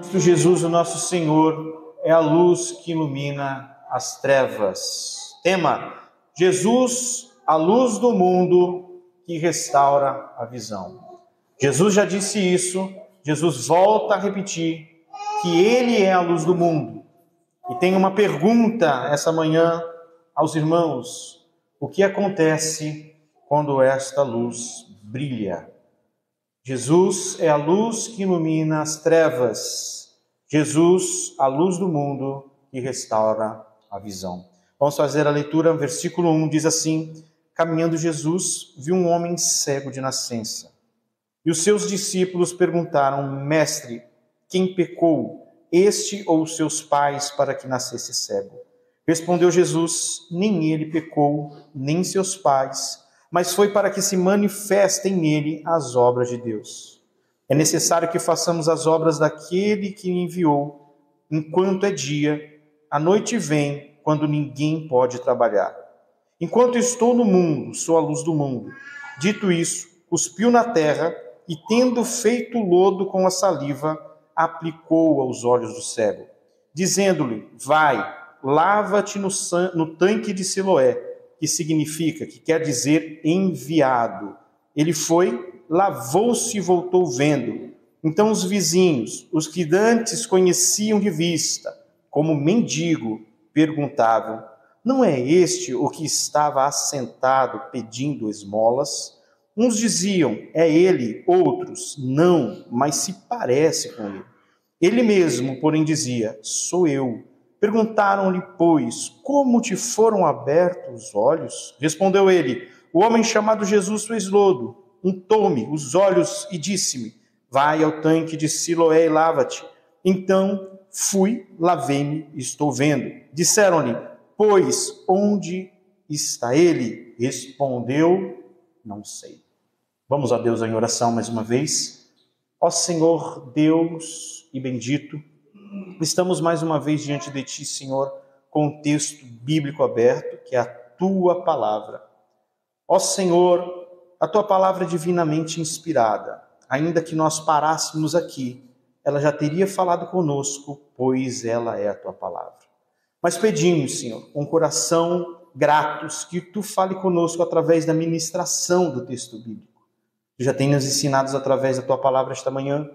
Cristo Jesus, o nosso Senhor, é a luz que ilumina as trevas. Tema: Jesus, a luz do mundo que restaura a visão. Jesus já disse isso, Jesus volta a repetir que Ele é a luz do mundo. E tem uma pergunta essa manhã aos irmãos: o que acontece quando esta luz brilha? Jesus é a luz que ilumina as trevas. Jesus, a luz do mundo que restaura a visão. Vamos fazer a leitura, versículo 1, diz assim: caminhando Jesus, viu um homem cego de nascença. E os seus discípulos perguntaram: Mestre, quem pecou, este ou os seus pais, para que nascesse cego? Respondeu Jesus: nem ele pecou, nem seus pais, mas foi para que se manifestem nele as obras de Deus. É necessário que façamos as obras daquele que me enviou, enquanto é dia. A noite vem, quando ninguém pode trabalhar. Enquanto estou no mundo, sou a luz do mundo. Dito isso, cuspiu na terra e, tendo feito lodo com a saliva, aplicou aos olhos do cego, dizendo-lhe: vai, lava-te no tanque de Siloé, que significa, que quer dizer enviado. Ele foi, lavou-se e voltou vendo. Então os vizinhos, os que antes conheciam de vista, como mendigo, perguntavam: não é este o que estava assentado pedindo esmolas? Uns diziam: é ele, outros: não, mas se parece com ele. Ele mesmo, porém, dizia: sou eu. Perguntaram-lhe, pois, como te foram abertos os olhos? Respondeu ele: o homem chamado Jesus fez lodo, untou-me os olhos e disse-me: vai ao tanque de Siloé e lava-te. Então fui, lavei-me e estou vendo. Disseram-lhe: pois, onde está ele? Respondeu: não sei. Vamos a Deus em oração mais uma vez. Ó Senhor Deus e bendito, estamos mais uma vez diante de Ti, Senhor, com um texto bíblico aberto, que é a Tua Palavra. Ó Senhor, a Tua Palavra é divinamente inspirada. Ainda que nós parássemos aqui, ela já teria falado conosco, pois ela é a Tua Palavra. Mas pedimos, Senhor, com coração gratos, que Tu fale conosco através da ministração do texto bíblico. Tu já tem nos ensinado através da Tua Palavra esta manhã.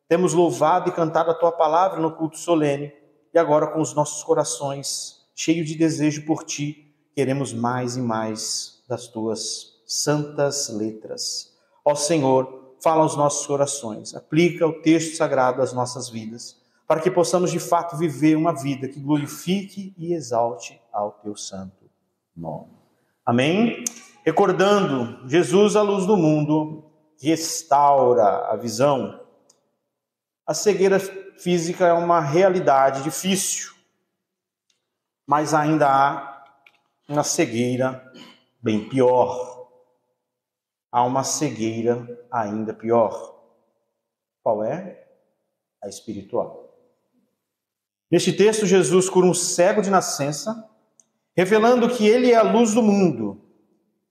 Temos louvado e cantado a Tua Palavra no culto solene, e agora com os nossos corações cheios de desejo por Ti, queremos mais e mais das Tuas santas letras. Ó Senhor, fala aos nossos corações, aplica o texto sagrado às nossas vidas, para que possamos de fato viver uma vida que glorifique e exalte ao Teu santo nome. Amém? Recordando, Jesus, a luz do mundo, restaura a visão. A cegueira física é uma realidade difícil, mas ainda há uma cegueira bem pior. Há uma cegueira ainda pior. Qual é? A espiritual. Neste texto, Jesus cura um cego de nascença, revelando que ele é a luz do mundo.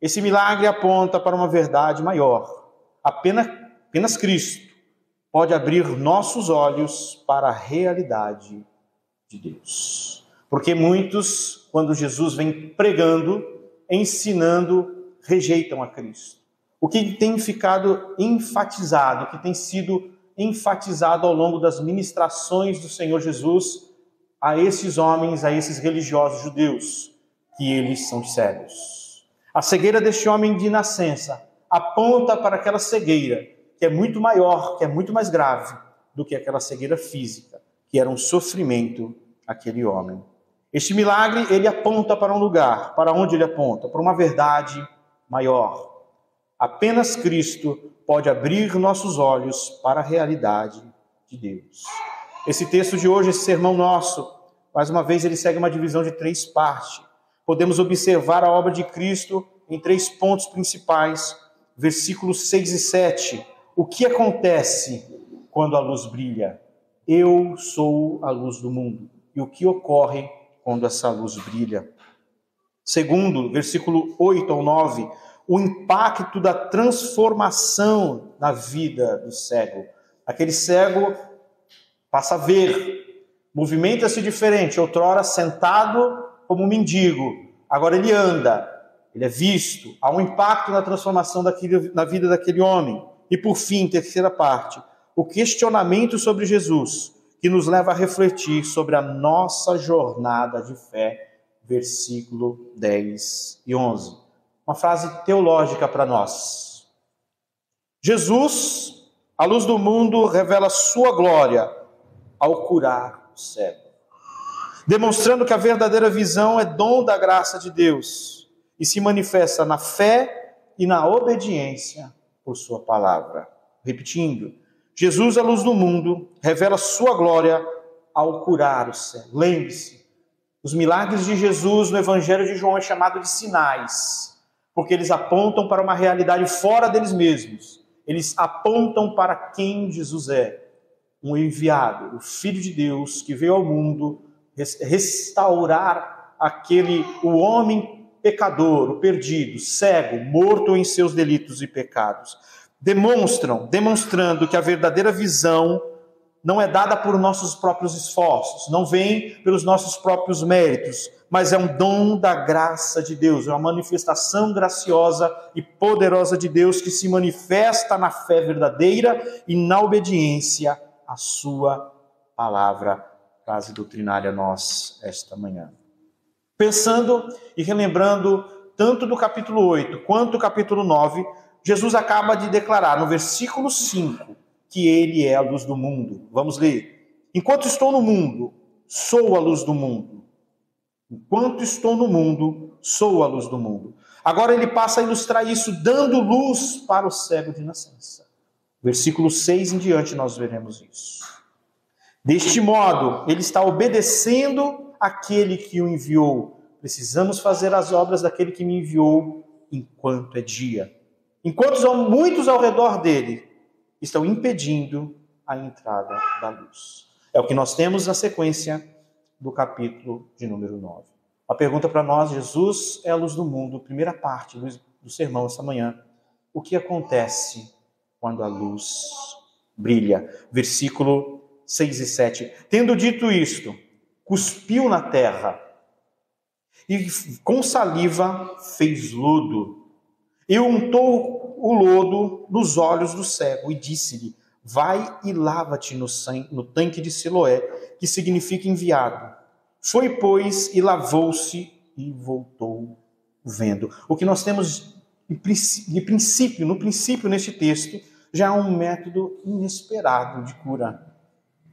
Esse milagre aponta para uma verdade maior. Apenas Cristo pode abrir nossos olhos para a realidade de Deus. Porque muitos, quando Jesus vem pregando, ensinando, rejeitam a Cristo. O que tem ficado enfatizado, o que tem sido enfatizado ao longo das ministrações do Senhor Jesus a esses homens, a esses religiosos judeus, que eles são cegos. A cegueira deste homem de nascença aponta para aquela cegueira que é muito maior, que é muito mais grave do que aquela cegueira física, que era um sofrimento aquele homem. Este milagre, ele aponta para um lugar. Para onde ele aponta? Para uma verdade maior. Apenas Cristo pode abrir nossos olhos para a realidade de Deus. Esse texto de hoje, esse sermão nosso, mais uma vez ele segue uma divisão de 3 partes. Podemos observar a obra de Cristo em 3 pontos principais. Versículos 6 e 7. O que acontece quando a luz brilha? Eu sou a luz do mundo. E o que ocorre quando essa luz brilha? Segundo, versículo 8 ao 9, o impacto da transformação na vida do cego. Aquele cego passa a ver, movimenta-se diferente. Outrora sentado como um mendigo, agora ele anda, ele é visto. Há um impacto na transformação na vida daquele homem. E por fim, terceira parte, o questionamento sobre Jesus, que nos leva a refletir sobre a nossa jornada de fé, versículo 10 e 11. Uma frase teológica para nós. Jesus, a luz do mundo, revela sua glória ao curar o cego, demonstrando que a verdadeira visão é dom da graça de Deus e se manifesta na fé e na obediência por sua palavra. Repetindo, Jesus, a luz do mundo, revela sua glória ao curar o cego. Lembre-se, os milagres de Jesus no Evangelho de João é chamado de sinais, porque eles apontam para uma realidade fora deles mesmos. Eles apontam para quem Jesus é, um enviado, o Filho de Deus que veio ao mundo restaurar o homem pecador, o perdido, cego, morto em seus delitos e pecados. Demonstrando que a verdadeira visão não é dada por nossos próprios esforços, não vem pelos nossos próprios méritos, mas é um dom da graça de Deus, é uma manifestação graciosa e poderosa de Deus que se manifesta na fé verdadeira e na obediência à sua palavra. Frase doutrinária nós esta manhã. Pensando e relembrando tanto do capítulo 8 quanto do capítulo 9, Jesus acaba de declarar no versículo 5 que ele é a luz do mundo. Vamos ler. Enquanto estou no mundo, sou a luz do mundo. Enquanto estou no mundo, sou a luz do mundo. Agora ele passa a ilustrar isso, dando luz para o cego de nascença. Versículo 6 em diante nós veremos isso. Deste modo, ele está obedecendo aquele que o enviou. Precisamos fazer as obras daquele que me enviou enquanto é dia. Enquanto muitos ao redor dele estão impedindo a entrada da luz. É o que nós temos na sequência do capítulo de número 9. A pergunta para nós: Jesus é a luz do mundo, primeira parte do sermão essa manhã. O que acontece quando a luz brilha? Versículo 6 e 7. Tendo dito isto, cuspiu na terra e com saliva fez lodo e untou o lodo nos olhos do cego e disse-lhe: vai e lava-te no tanque de Siloé, que significa enviado. Foi, pois, e lavou-se e voltou vendo. O que nós temos no princípio neste texto, já é um método inesperado de cura,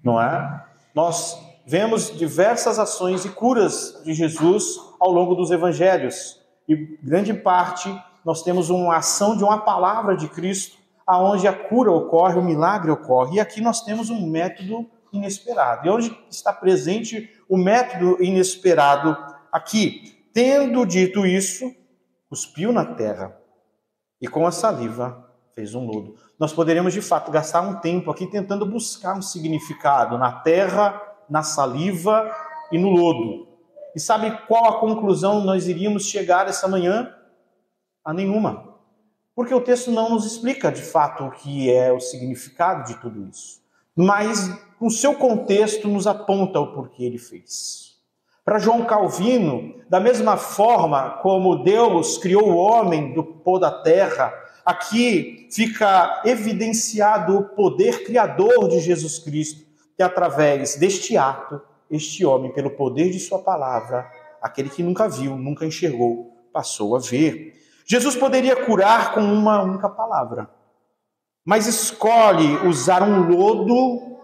não é? Nós vemos diversas ações e curas de Jesus ao longo dos evangelhos, e grande parte nós temos uma ação de uma palavra de Cristo, aonde a cura ocorre, o milagre ocorre. E aqui nós temos um método inesperado. E onde está presente o método inesperado aqui? Tendo dito isso, cuspiu na terra e com a saliva fez um lodo. Nós poderíamos, de fato, gastar um tempo aqui tentando buscar um significado na terra, na saliva e no lodo. E sabe qual a conclusão nós iríamos chegar essa manhã? A nenhuma. Porque o texto não nos explica, de fato, o que é o significado de tudo isso. Mas, com seu contexto, nos aponta o porquê ele fez. Para João Calvino, da mesma forma como Deus criou o homem do pó da terra, aqui fica evidenciado o poder criador de Jesus Cristo, que através deste ato, este homem, pelo poder de sua palavra, aquele que nunca viu, nunca enxergou, passou a ver. Jesus poderia curar com uma única palavra, mas escolhe usar um lodo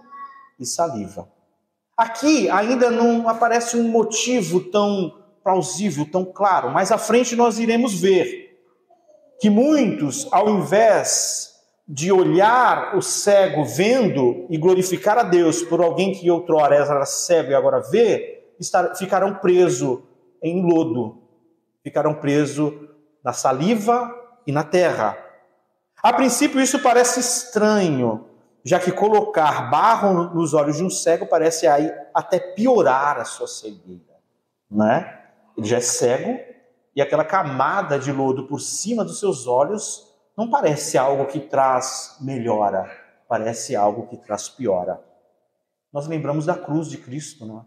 e saliva. Aqui ainda não aparece um motivo tão plausível, tão claro, mas à frente nós iremos ver que muitos, ao invés de olhar o cego vendo e glorificar a Deus por alguém que outrora era cego e agora vê, ficarão presos em lodo, ficarão presos na saliva e na terra. A princípio isso parece estranho, já que colocar barro nos olhos de um cego parece aí até piorar a sua cegueira, né? Ele já é cego e aquela camada de lodo por cima dos seus olhos não parece algo que traz melhora, parece algo que traz piora. nós lembramos da cruz de Cristo, não é?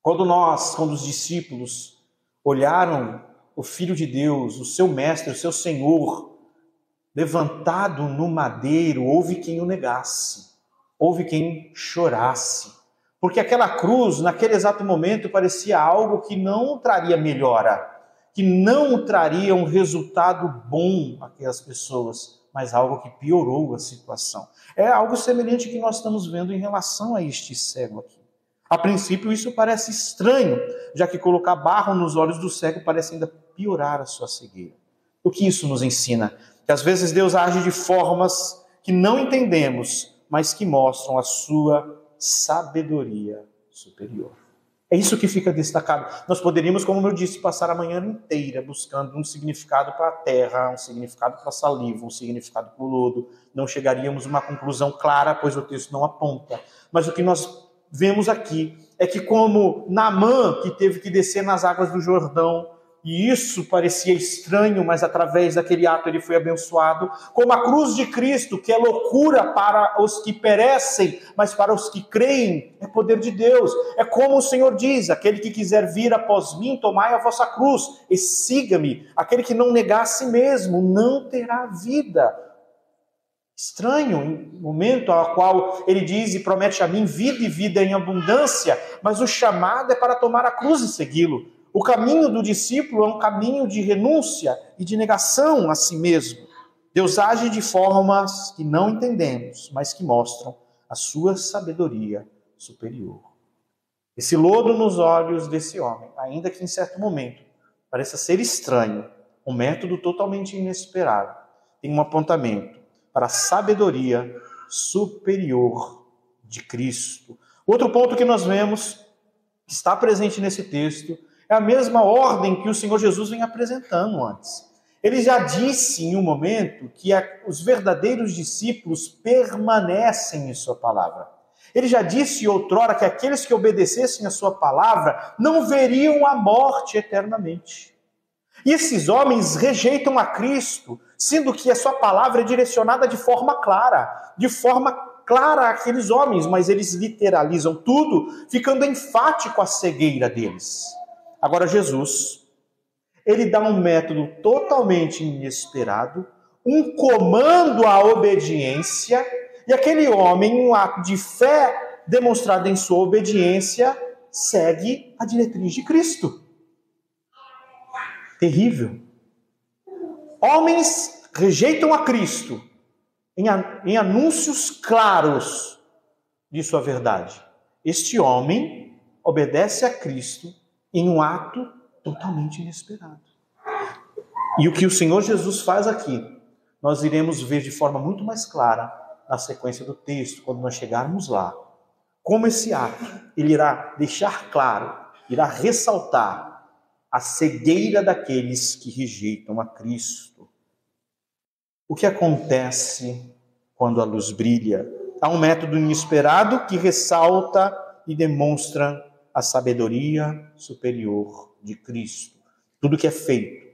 Quando os discípulos olharam o Filho de Deus, o seu Mestre, o seu Senhor, levantado no madeiro, houve quem o negasse, houve quem chorasse, porque aquela cruz, naquele exato momento, parecia algo que não traria melhora, que não traria um resultado bom àquelas pessoas, mas algo que piorou a situação. É algo semelhante que nós estamos vendo em relação a este cego aqui. A princípio isso parece estranho, já que colocar barro nos olhos do cego parece ainda piorar a sua cegueira. O que isso nos ensina? Que às vezes Deus age de formas que não entendemos, mas que mostram a sua sabedoria superior. É isso que fica destacado. Nós poderíamos, como eu disse, passar a manhã inteira buscando um significado para a terra, um significado para a saliva, um significado para o lodo. Não chegaríamos a uma conclusão clara, pois o texto não aponta. Mas o que nós vemos aqui é que, como Naamã, que teve que descer nas águas do Jordão, e isso parecia estranho, mas através daquele ato ele foi abençoado, como a cruz de Cristo, que é loucura para os que perecem, mas para os que creem é poder de Deus. É como o Senhor diz: aquele que quiser vir após mim, tomai a vossa cruz e siga-me. Aquele que não negar a si mesmo não terá vida. Estranho, em momento ao qual ele diz e promete a mim vida e vida em abundância, mas o chamado é para tomar a cruz e segui-lo. O caminho do discípulo é um caminho de renúncia e de negação a si mesmo. Deus age de formas que não entendemos, mas que mostram a sua sabedoria superior. Esse lodo nos olhos desse homem, ainda que em certo momento pareça ser estranho, um método totalmente inesperado, tem um apontamento para a sabedoria superior de Cristo. Outro ponto que nós vemos, que está presente nesse texto, é a mesma ordem que o Senhor Jesus vem apresentando antes. Ele já disse em um momento que os verdadeiros discípulos permanecem em sua palavra. Ele já disse outrora que aqueles que obedecessem a sua palavra não veriam a morte eternamente. E esses homens rejeitam a Cristo, sendo que a sua palavra é direcionada de forma clara àqueles homens, mas eles literalizam tudo, ficando enfático a cegueira deles. Agora Jesus, ele dá um método totalmente inesperado, um comando à obediência, e aquele homem, em um ato de fé demonstrado em sua obediência, segue a diretriz de Cristo. Terrível. Homens rejeitam a Cristo em anúncios claros de sua verdade. Este homem obedece a Cristo em um ato totalmente inesperado. E o que o Senhor Jesus faz aqui, nós iremos ver de forma muito mais clara na sequência do texto, quando nós chegarmos lá. Como esse ato, ele irá deixar claro, irá ressaltar a cegueira daqueles que rejeitam a Cristo. O que acontece quando a luz brilha? Há um método inesperado que ressalta e demonstra a sabedoria superior de Cristo. Tudo que é feito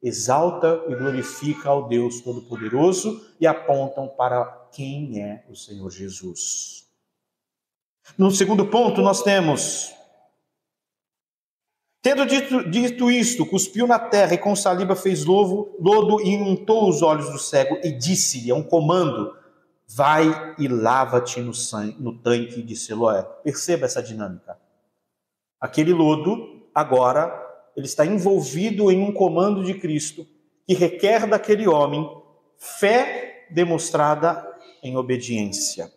exalta e glorifica ao Deus Todo-Poderoso e apontam para quem é o Senhor Jesus. No segundo ponto, nós temos: tendo dito isto, cuspiu na terra e com saliva fez lodo e untou os olhos do cego e disse-lhe, é um comando: vai e lava-te no tanque de Siloé. Perceba essa dinâmica. Aquele lodo, agora, ele está envolvido em um comando de Cristo que requer daquele homem fé demonstrada em obediência.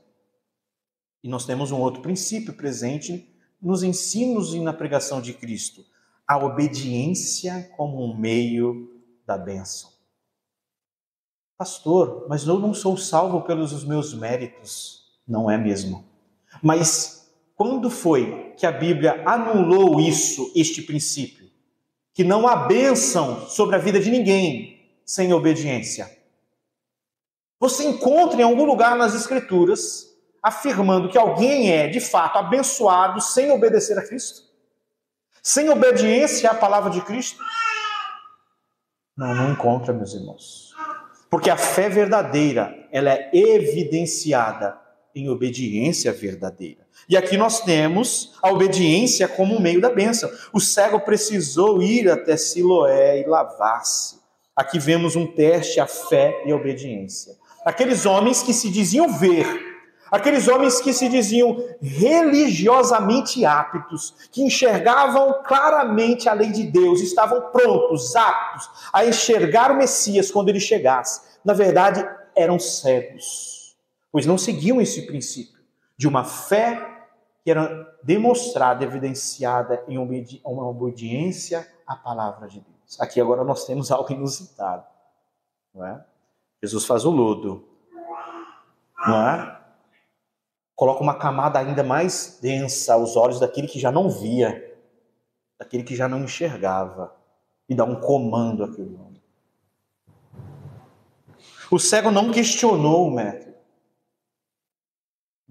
E nós temos um outro princípio presente nos ensinos e na pregação de Cristo: a obediência como um meio da bênção. Pastor, mas eu não sou salvo pelos meus méritos. Não é mesmo. Mas quando foi que a Bíblia anulou este princípio? Que não há bênção sobre a vida de ninguém sem obediência. Você encontra em algum lugar nas Escrituras afirmando que alguém é, de fato, abençoado sem obedecer a Cristo? Sem obediência à palavra de Cristo? Não encontra, meus irmãos. Porque a fé verdadeira, ela é evidenciada em obediência verdadeira. E aqui nós temos a obediência como um meio da bênção. O cego precisou ir até Siloé e lavar-se. Aqui vemos um teste à fé e à obediência. Aqueles homens que se diziam ver, aqueles homens que se diziam religiosamente aptos, que enxergavam claramente a lei de Deus, estavam prontos, aptos a enxergar o Messias quando ele chegasse. Na verdade, eram cegos, pois não seguiam esse princípio de uma fé que era demonstrada, evidenciada em uma obediência à palavra de Deus. Aqui agora nós temos algo inusitado, não é? Jesus faz o lodo, não é? Coloca uma camada ainda mais densa aos olhos daquele que já não via, daquele que já não enxergava, e dá um comando àquele homem. O cego não questionou o método.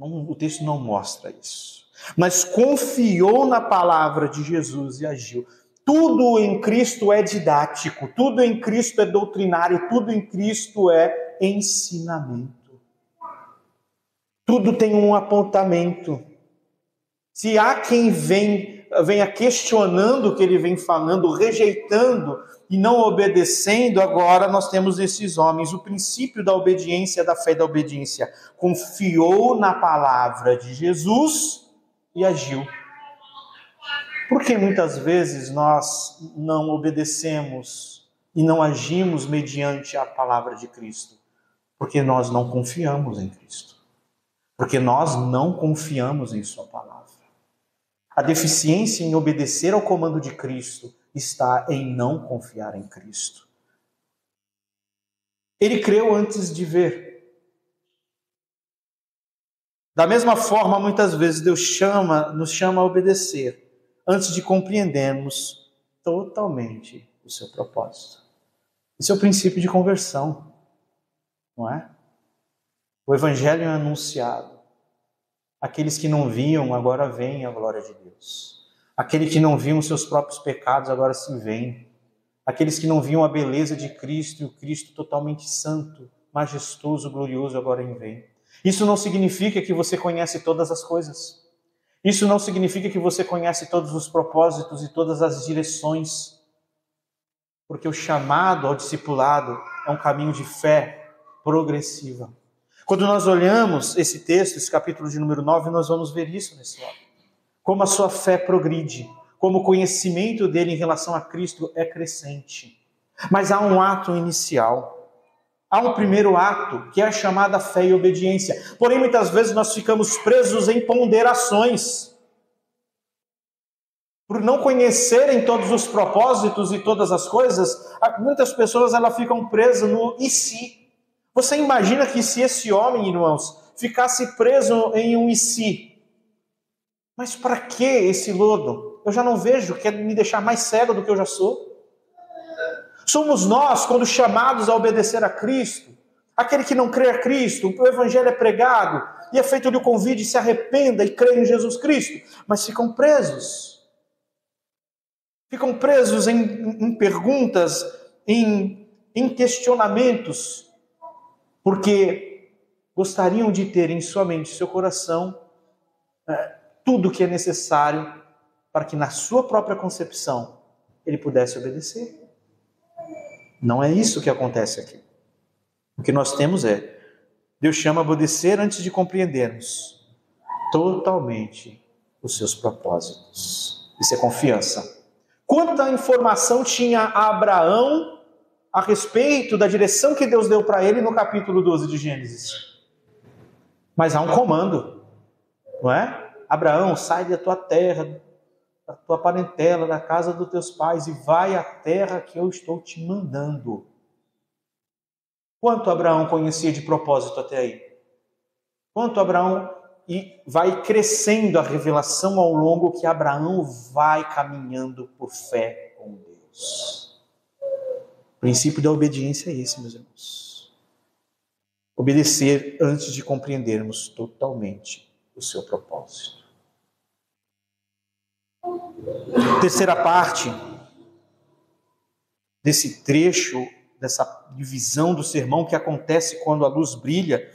O texto não mostra isso. Mas confiou na palavra de Jesus e agiu. Tudo em Cristo é didático, tudo em Cristo é doutrinário, tudo em Cristo é ensinamento. Tudo tem um apontamento. Se há quem venha questionando o que ele vem falando, rejeitando e não obedecendo, agora nós temos esses homens. O princípio da obediência, da fé e da obediência. Confiou na palavra de Jesus e agiu. Por que muitas vezes nós não obedecemos e não agimos mediante a palavra de Cristo? Porque nós não confiamos em Cristo. Porque nós não confiamos em sua palavra. A deficiência em obedecer ao comando de Cristo está em não confiar em Cristo. Ele creu antes de ver. Da mesma forma, muitas vezes Deus nos chama a obedecer antes de compreendermos totalmente o seu propósito. Esse é o princípio de conversão, não é? O Evangelho é anunciado. Aqueles que não viam, agora veem a glória de Deus. Aqueles que não viam seus próprios pecados, agora se veem. Aqueles que não viam a beleza de Cristo e o Cristo totalmente santo, majestoso, glorioso, agora em veem. Isso não significa que você conhece todas as coisas. Isso não significa que você conhece todos os propósitos e todas as direções. Porque o chamado ao discipulado é um caminho de fé progressiva. Quando nós olhamos esse texto, esse capítulo de número 9, nós vamos ver isso nesse lado. Como a sua fé progride, como o conhecimento dele em relação a Cristo é crescente. Mas há um ato inicial. Há um primeiro ato, que é a chamada fé e obediência. Porém, muitas vezes nós ficamos presos em ponderações. Por não conhecerem todos os propósitos e todas as coisas, muitas pessoas ficam presas no e se. Você imagina que se esse homem, irmãos, ficasse preso em um e se? Mas para que esse lodo? Eu já não vejo, quer me deixar mais cego do que eu já sou? Somos nós, quando chamados a obedecer a Cristo, aquele que não crê a Cristo, o Evangelho é pregado, e é feito-lhe o convite, se arrependa e crê em Jesus Cristo, mas ficam presos. Ficam presos em perguntas, em questionamentos, porque gostariam de ter em sua mente, seu coração, tudo o que é necessário para que na sua própria concepção ele pudesse obedecer. Não é isso que acontece aqui. O que nós temos Deus chama a obedecer antes de compreendermos totalmente os seus propósitos. Isso é confiança. Quanta informação tinha Abraão a respeito da direção que Deus deu para ele no capítulo 12 de Gênesis? Mas há um comando, não é? Abraão, sai da tua terra, da tua parentela, da casa dos teus pais e vai à terra que eu estou te mandando. Quanto Abraão conhecia de propósito até aí? Quanto Abraão vai crescendo a revelação ao longo que Abraão vai caminhando por fé com Deus. O princípio da obediência é esse, meus irmãos. Obedecer antes de compreendermos totalmente o seu propósito. Terceira parte desse trecho, dessa divisão do sermão que acontece quando a luz brilha,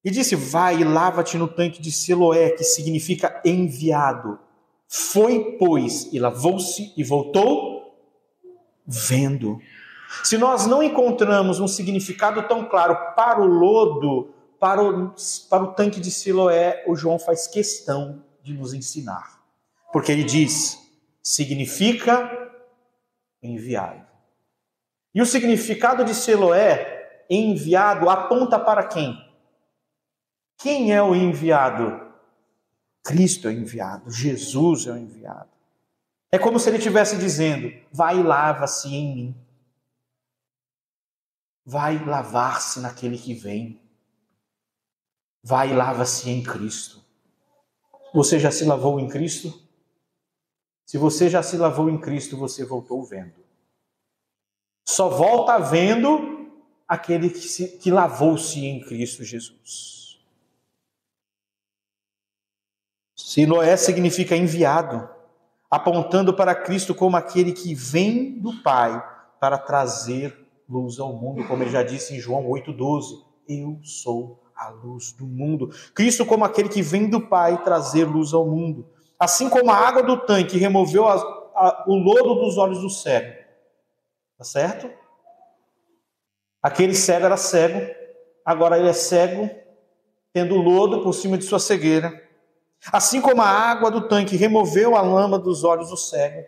E disse: vai e lava-te no tanque de Siloé, que significa enviado. Foi, pois, e lavou-se e voltou vendo. Se nós não encontramos um significado tão claro para o lodo, para o tanque de Siloé, o João faz questão de nos ensinar. Porque ele diz: significa enviado. E o significado de Siloé, enviado, aponta para quem? Quem é o enviado? Cristo é o enviado, Jesus é o enviado. É como se ele estivesse dizendo: vai e lava-se em mim. Vai lavar-se naquele que vem. Vai e lava-se em Cristo. Você já se lavou em Cristo? Se você já se lavou em Cristo, você voltou vendo. Só volta vendo aquele que lavou-se em Cristo Jesus. Siloé significa enviado, apontando para Cristo como aquele que vem do Pai para trazer luz ao mundo, como ele já disse em João 8,12. Eu sou a luz do mundo. Cristo como aquele que vem do Pai trazer luz ao mundo. Assim como a água do tanque removeu o lodo dos olhos do cego. Tá certo? Aquele cego era cego, agora ele é cego, tendo lodo por cima de sua cegueira. Assim como a água do tanque removeu a lama dos olhos do cego,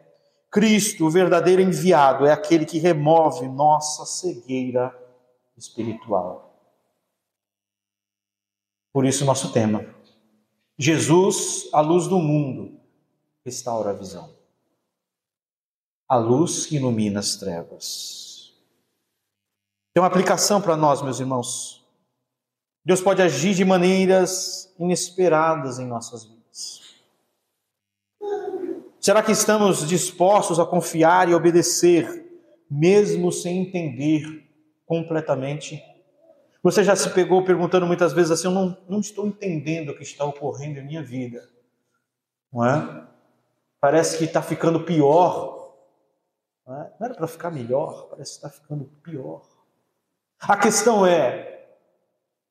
Cristo, o verdadeiro enviado, é aquele que remove nossa cegueira espiritual. Por isso nosso tema: Jesus, a luz do mundo, restaura a visão. A luz que ilumina as trevas. Tem uma aplicação para nós, meus irmãos. Deus pode agir de maneiras inesperadas em nossas vidas. Será que estamos dispostos a confiar e obedecer, mesmo sem entender completamente? Você já se pegou perguntando muitas vezes assim: eu não estou entendendo o que está ocorrendo em minha vida. Não é? Parece que está ficando pior. Não era para ficar melhor, parece que está ficando pior. A questão é: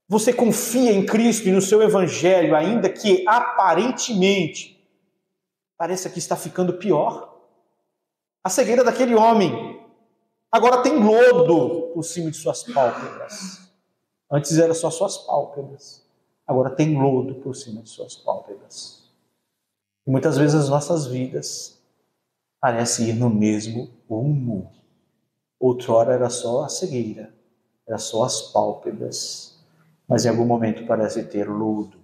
você confia em Cristo e no seu Evangelho, ainda que aparentemente pareça que está ficando pior? A cegueira daquele homem agora tem lodo por cima de suas pálpebras. Antes era só suas pálpebras. Agora tem lodo por cima de suas pálpebras. E muitas vezes as nossas vidas parecem ir no mesmo rumo. Outrora era só a cegueira, era só as pálpebras. Mas em algum momento parece ter lodo.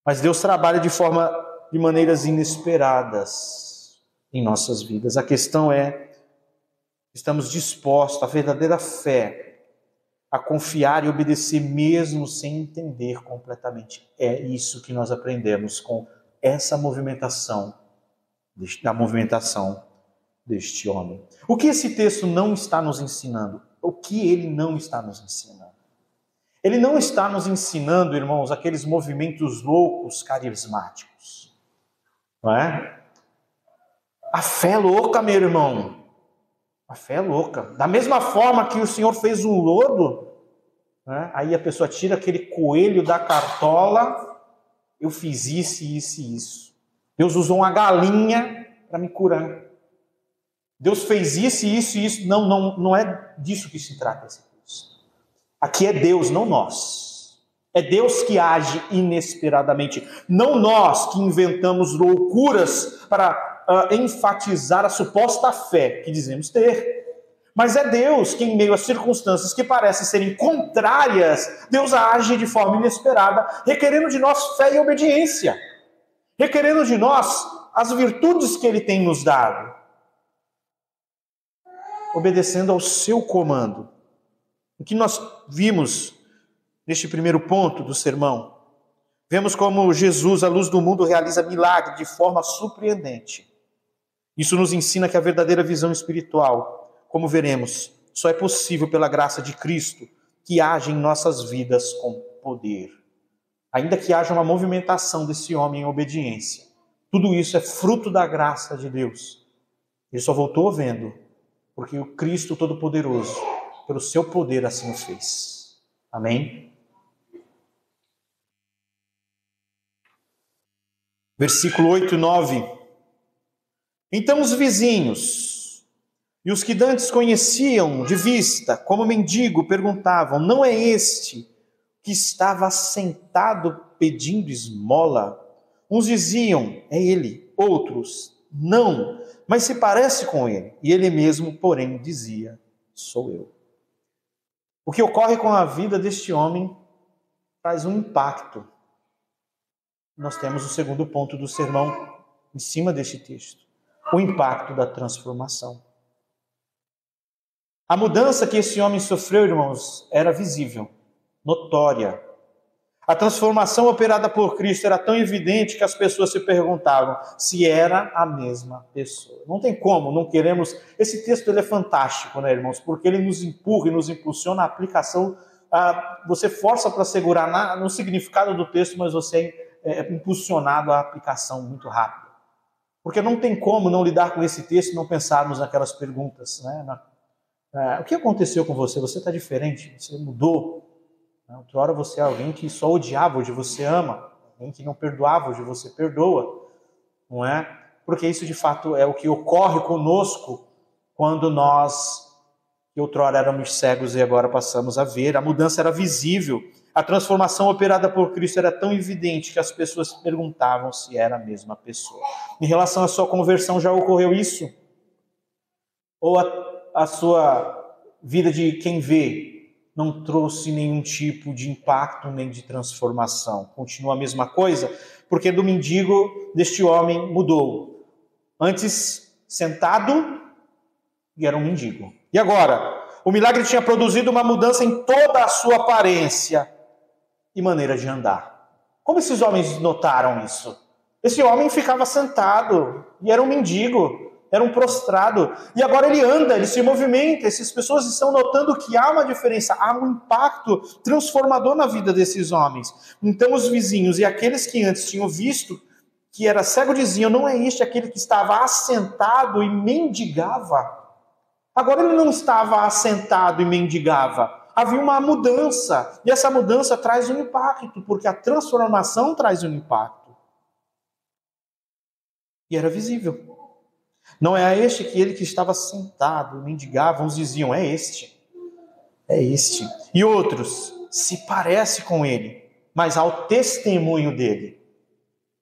Mas Deus trabalha de maneiras inesperadas em nossas vidas. A questão é: estamos dispostos, a verdadeira fé, a confiar e obedecer mesmo sem entender completamente. É isso que nós aprendemos com essa movimentação, da movimentação deste homem. O que esse texto não está nos ensinando? O que ele não está nos ensinando? Ele não está nos ensinando, irmãos, aqueles movimentos loucos, carismáticos. Não é? A fé é louca, meu irmão. A fé é louca. Da mesma forma que o Senhor fez um lodo, né? Aí a pessoa tira aquele coelho da cartola: eu fiz isso, isso e isso. Deus usou uma galinha para me curar. Deus fez isso, isso e isso. Não é disso que se trata esse texto. Aqui é Deus, não nós. É Deus que age inesperadamente. Não nós que inventamos loucuras para enfatizar a suposta fé que dizemos ter. Mas é Deus que, em meio a circunstâncias que parecem serem contrárias, Deus age de forma inesperada, requerendo de nós fé e obediência. Requerendo de nós as virtudes que Ele tem nos dado. Obedecendo ao seu comando. O que nós vimos neste primeiro ponto do sermão? Vemos como Jesus, a luz do mundo, realiza milagre de forma surpreendente. Isso nos ensina que a verdadeira visão espiritual, como veremos, só é possível pela graça de Cristo, que age em nossas vidas com poder. Ainda que haja uma movimentação desse homem em obediência, tudo isso é fruto da graça de Deus. Ele só voltou vendo, porque o Cristo Todo-Poderoso, pelo seu poder, assim o fez. Amém? Versículo 8 e 9. Então os vizinhos e os que dantes conheciam de vista, como mendigo, perguntavam: não é este que estava sentado pedindo esmola? Uns diziam: é ele. Outros: não, mas se parece com ele. E ele mesmo, porém, dizia: sou eu. O que ocorre com a vida deste homem traz um impacto. Nós temos o segundo ponto do sermão em cima deste texto: o impacto da transformação. A mudança que esse homem sofreu, irmãos, era visível, notória. A transformação operada por Cristo era tão evidente que as pessoas se perguntavam se era a mesma pessoa. Não tem como, não queremos... Esse texto ele é fantástico, né, irmãos? Porque ele nos empurra e nos impulsiona a aplicação. Você força para segurar no significado do texto, mas você é impulsionado à aplicação muito rápida. Porque não tem como não lidar com esse texto e não pensarmos naquelas perguntas, né? O que aconteceu com você? Você está diferente? Você mudou? Outrora você é alguém que só odiava, hoje você ama. Alguém que não perdoava, hoje você perdoa. Não é? Porque isso de fato é o que ocorre conosco quando nós, que outrora éramos cegos e agora passamos a ver. A mudança era visível. A transformação operada por Cristo era tão evidente que as pessoas perguntavam se era a mesma pessoa. Em relação à sua conversão, já ocorreu isso? Ou a sua vida de quem vê não trouxe nenhum tipo de impacto nem de transformação? Continua a mesma coisa? Porque do mendigo deste homem mudou. Antes sentado, e era um mendigo. E agora? O milagre tinha produzido uma mudança em toda a sua aparência e maneira de andar. Como esses homens notaram isso? Esse homem ficava sentado e era um mendigo. Era um prostrado, e agora ele anda, ele se movimenta. Essas pessoas estão notando que há uma diferença, há um impacto transformador na vida desses homens. Então os vizinhos e aqueles que antes tinham visto que era cego diziam: não é este aquele que estava assentado e mendigava? Agora ele não estava assentado e mendigava. Havia uma mudança, e essa mudança traz um impacto, porque a transformação traz um impacto. E era visível. Não é este que ele que estava sentado, mendigava, uns diziam: é este. É este. E outros: se parece com ele, mas ao testemunho dele.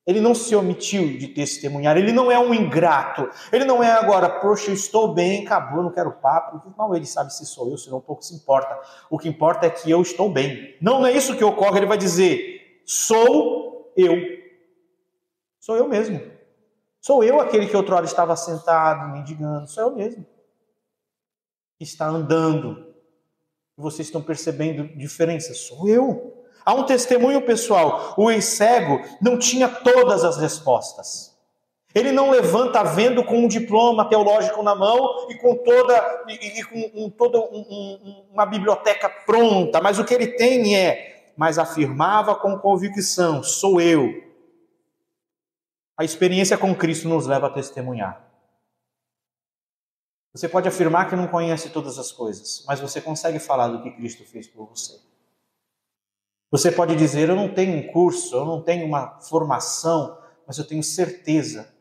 Ele não se omitiu de testemunhar, ele não é um ingrato, ele não é agora: poxa, eu estou bem, acabou, não quero papo. Não, ele sabe se sou eu, se não, pouco se importa. O que importa é que eu estou bem. Não é isso que ocorre, ele vai dizer: sou eu. Sou eu mesmo. Sou eu aquele que outrora estava sentado, mendigando. Sou eu mesmo. Está andando. E vocês estão percebendo diferença. Sou eu. Há um testemunho pessoal. O ex-cego não tinha todas as respostas. Ele não levanta vendo com um diploma teológico na mão e com toda uma biblioteca pronta. Mas o que ele tem mas afirmava com convicção: sou eu. A experiência com Cristo nos leva a testemunhar. Você pode afirmar que não conhece todas as coisas, mas você consegue falar do que Cristo fez por você. Você pode dizer: eu não tenho um curso, eu não tenho uma formação, mas eu tenho certeza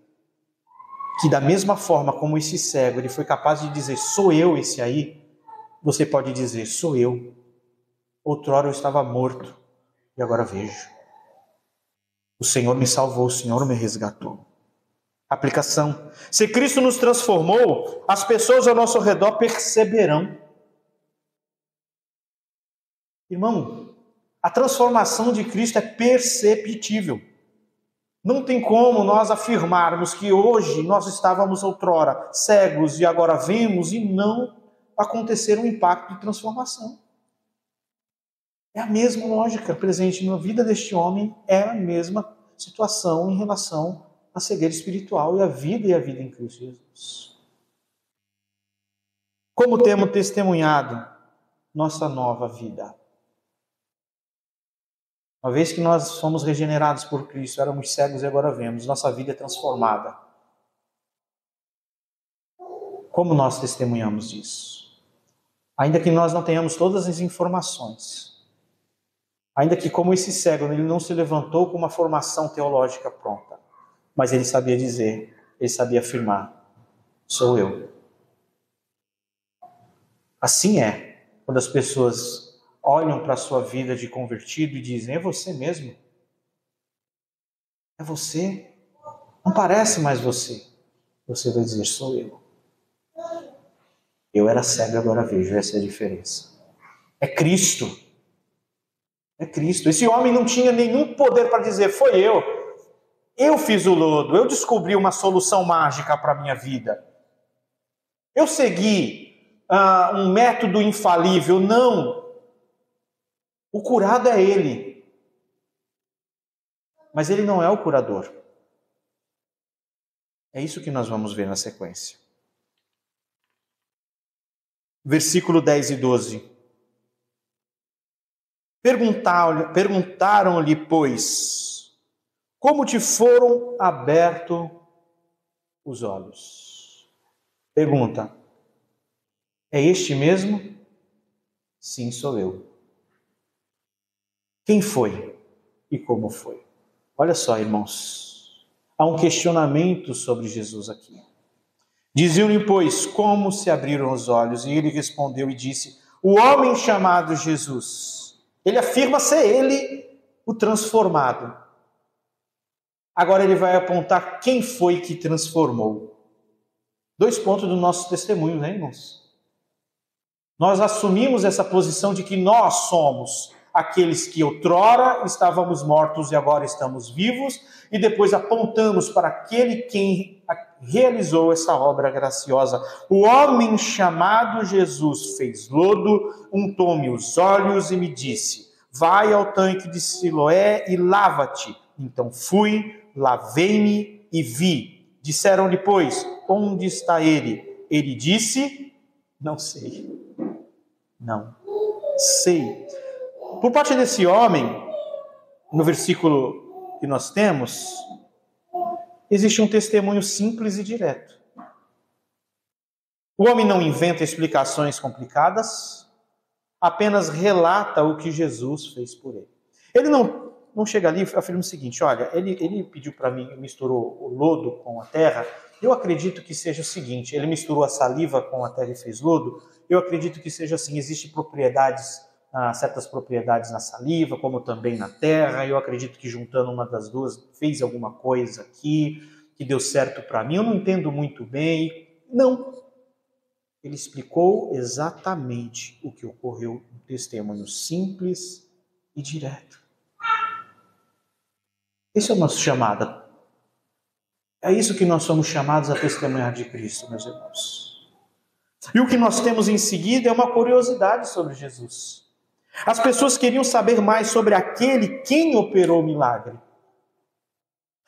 que da mesma forma como esse cego, ele foi capaz de dizer: sou eu esse aí, você pode dizer: sou eu. Outrora eu estava morto e agora vejo. O Senhor me salvou, o Senhor me resgatou. Aplicação. Se Cristo nos transformou, as pessoas ao nosso redor perceberão. Irmão, a transformação de Cristo é perceptível. Não tem como nós afirmarmos que hoje nós estávamos outrora cegos e agora vemos e não acontecer um impacto de transformação. É a mesma lógica presente na vida deste homem, é a mesma situação em relação à cegueira espiritual e a vida em Cristo Jesus. Como temos testemunhado nossa nova vida? Uma vez que nós fomos regenerados por Cristo, éramos cegos e agora vemos, nossa vida é transformada. Como nós testemunhamos disso? Ainda que nós não tenhamos todas as informações, ainda que, como esse cego, ele não se levantou com uma formação teológica pronta. Mas ele sabia dizer, ele sabia afirmar: sou eu. Assim é quando as pessoas olham para a sua vida de convertido e dizem: é você mesmo? É você? Não parece mais você. Você vai dizer: sou eu. Eu era cego, agora vejo. Essa é a diferença. É Cristo. É Cristo. Esse homem não tinha nenhum poder para dizer: foi eu. Eu fiz o lodo. Eu descobri uma solução mágica para a minha vida. Eu segui um método infalível. Não. O curado é ele. Mas ele não é o curador. É isso que nós vamos ver na sequência. Versículo 10 e 12. Perguntaram-lhe, pois, como te foram abertos os olhos? Pergunta: é este mesmo? Sim, sou eu. Quem foi e como foi? Olha só, irmãos, há um questionamento sobre Jesus aqui. Diziam-lhe, pois, como se abriram os olhos? E ele respondeu e disse: o homem chamado Jesus. Ele afirma ser ele o transformado. Agora ele vai apontar quem foi que transformou. 2 pontos do nosso testemunho, né, irmãos? Nós assumimos essa posição de que nós somos aqueles que outrora estávamos mortos e agora estamos vivos, e depois apontamos para aquele quem realizou essa obra graciosa. O homem chamado Jesus fez lodo, untou-me os olhos e me disse: vai ao tanque de Siloé e lava-te. Então fui, lavei-me e vi. Disseram-lhe, pois, onde está ele? Ele disse: não sei. Não sei. Por parte desse homem, no versículo que nós temos, existe um testemunho simples e direto. O homem não inventa explicações complicadas, apenas relata o que Jesus fez por ele. Ele não chega ali e afirma o seguinte: olha, ele pediu para mim, misturou o lodo com a terra. Eu acredito que seja o seguinte: ele misturou a saliva com a terra e fez lodo. Eu acredito que seja assim: existem certas propriedades na saliva, como também na terra. Eu acredito que juntando uma das duas fez alguma coisa aqui que deu certo para mim. Eu não entendo muito bem. Não. Ele explicou exatamente o que ocorreu, um testemunho simples e direto. Esse é o nosso chamado. É isso que nós somos chamados a testemunhar de Cristo, meus irmãos. E o que nós temos em seguida é uma curiosidade sobre Jesus. As pessoas queriam saber mais sobre aquele quem operou o milagre.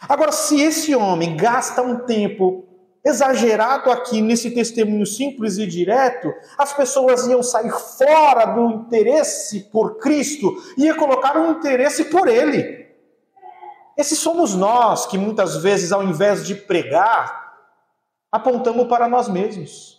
Agora, se esse homem gasta um tempo exagerado aqui nesse testemunho simples e direto, as pessoas iam sair fora do interesse por Cristo e ia colocar um interesse por ele. Esses somos nós que muitas vezes, ao invés de pregar, apontamos para nós mesmos.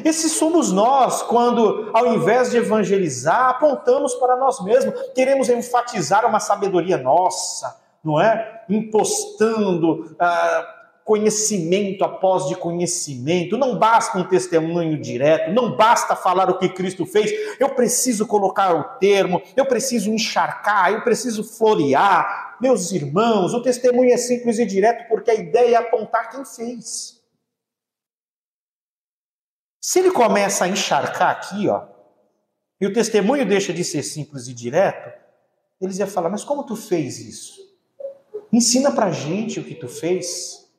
Esses somos nós quando, ao invés de evangelizar, apontamos para nós mesmos. Queremos enfatizar uma sabedoria nossa, não é? Impostando conhecimento após de conhecimento. Não basta um testemunho direto, não basta falar o que Cristo fez. Eu preciso colocar o termo, eu preciso encharcar, eu preciso florear. Meus irmãos, o testemunho é simples e direto porque a ideia é apontar quem fez. Se ele começa a encharcar aqui, e o testemunho deixa de ser simples e direto, eles iam falar: mas como tu fez isso? Ensina pra gente o que tu fez.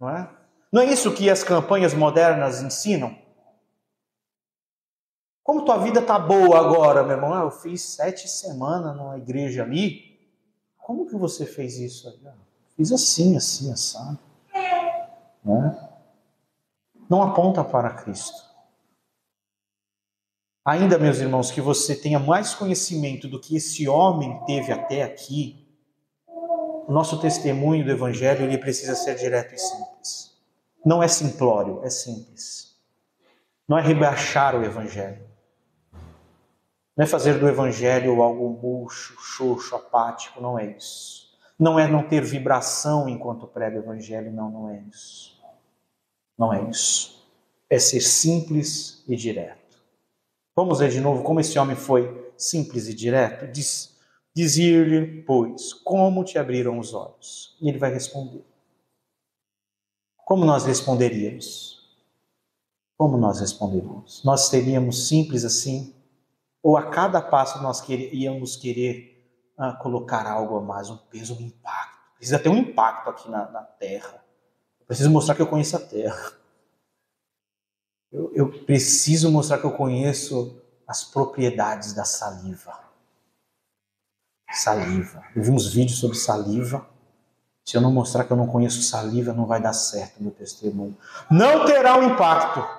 Não é? Não é isso que as campanhas modernas ensinam? Como tua vida tá boa agora, meu irmão? Eu fiz 7 semanas numa igreja ali. Como que você fez isso? Fiz assim, assado. Não é? Não aponta para Cristo. Ainda, meus irmãos, que você tenha mais conhecimento do que esse homem teve até aqui, o nosso testemunho do Evangelho ele precisa ser direto e simples. Não é simplório, é simples. Não é rebaixar o Evangelho. Não é fazer do Evangelho algo murcho, xoxo, apático, não é isso. Não é não ter vibração enquanto prega o evangelho, não é isso. Não é isso. É ser simples e direto. Vamos ver de novo como esse homem foi simples e direto? Dizia-lhe, pois, como te abriram os olhos? E ele vai responder. Como nós responderíamos? Como nós responderíamos? Nós seríamos simples assim? Ou a cada passo nós íamos querer colocar algo a mais, um peso, um impacto? Precisa ter um impacto aqui na terra. Eu preciso mostrar que eu conheço a terra. Eu preciso mostrar que eu conheço as propriedades da saliva. Saliva. Eu vi uns vídeos sobre saliva. Se eu não mostrar que eu não conheço saliva, não vai dar certo o meu testemunho. Não terá um impacto.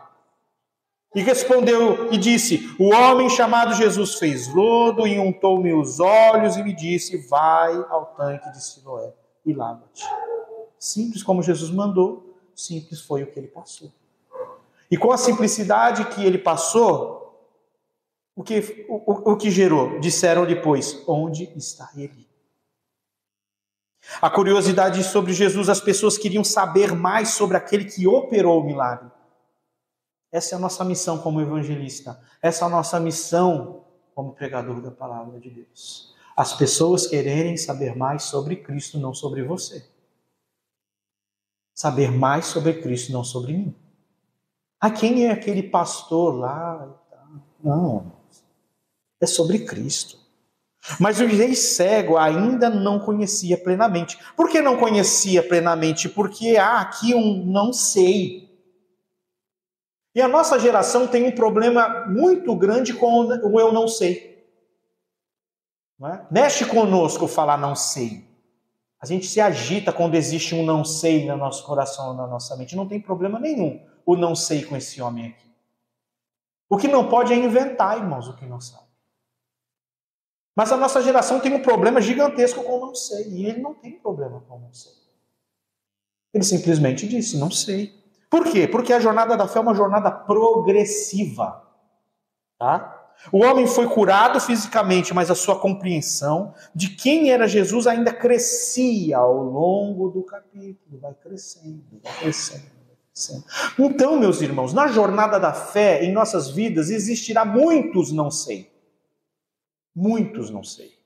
E respondeu e disse, o homem chamado Jesus fez lodo e untou meus olhos e me disse, vai ao tanque de Siloé e lava-te. Simples como Jesus mandou, simples foi o que ele passou. E com a simplicidade que ele passou, o que gerou? Disseram-lhe, pois, onde está ele? A curiosidade sobre Jesus, as pessoas queriam saber mais sobre aquele que operou o milagre. Essa é a nossa missão como evangelista. Essa é a nossa missão como pregador da palavra de Deus. As pessoas quererem saber mais sobre Cristo, não sobre você. Saber mais sobre Cristo, não sobre mim. Quem é aquele pastor lá? Não, é sobre Cristo. Mas o rei cego ainda não conhecia plenamente. Por que não conhecia plenamente? Porque há aqui um não sei. E a nossa geração tem um problema muito grande com o eu não sei. Não é? Mexe conosco falar não sei. A gente se agita quando existe um não sei no nosso coração, na nossa mente. Não tem problema nenhum o não sei com esse homem aqui. O que não pode é inventar, irmãos, o que não sabe. Mas a nossa geração tem um problema gigantesco com o não sei. E ele não tem problema com o não sei. Ele simplesmente disse, não sei. Por quê? Porque a jornada da fé é uma jornada progressiva. Tá? O homem foi curado fisicamente, mas a sua compreensão de quem era Jesus ainda crescia ao longo do capítulo. Vai crescendo, vai crescendo, vai crescendo. Então, meus irmãos, na jornada da fé, em nossas vidas, existirá muitos não sei. Muitos não sei.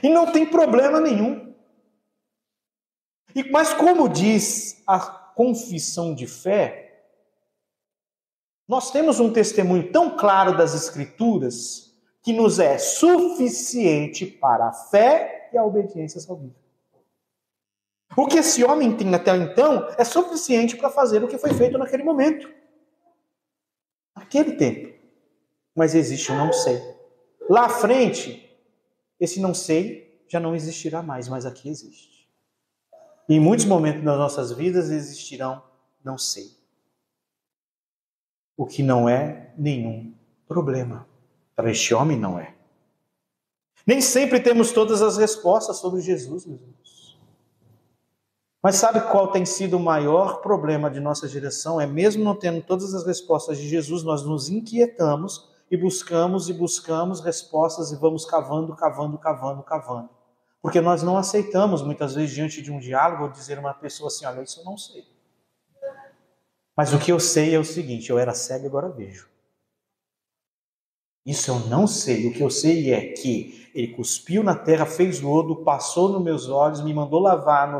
E não tem problema nenhum. Mas como diz a confissão de fé, nós temos um testemunho tão claro das Escrituras que nos é suficiente para a fé e a obediência salvífica. O que esse homem tem até então é suficiente para fazer o que foi feito naquele momento. Naquele tempo. Mas existe um não sei. Lá à frente, esse não sei já não existirá mais, mas aqui existe. E em muitos momentos das nossas vidas existirão não sei. O que não é nenhum problema. Para este homem não é. Nem sempre temos todas as respostas sobre Jesus, meus irmãos. Mas sabe qual tem sido o maior problema de nossa geração? É mesmo não tendo todas as respostas de Jesus, nós nos inquietamos e buscamos respostas e vamos cavando. Porque nós não aceitamos, muitas vezes, diante de um diálogo, dizer a uma pessoa assim, olha, isso eu não sei. Mas o que eu sei é o seguinte, eu era cego e agora vejo. Isso eu não sei. O que eu sei é que ele cuspiu na terra, fez lodo, passou nos meus olhos, me mandou lavar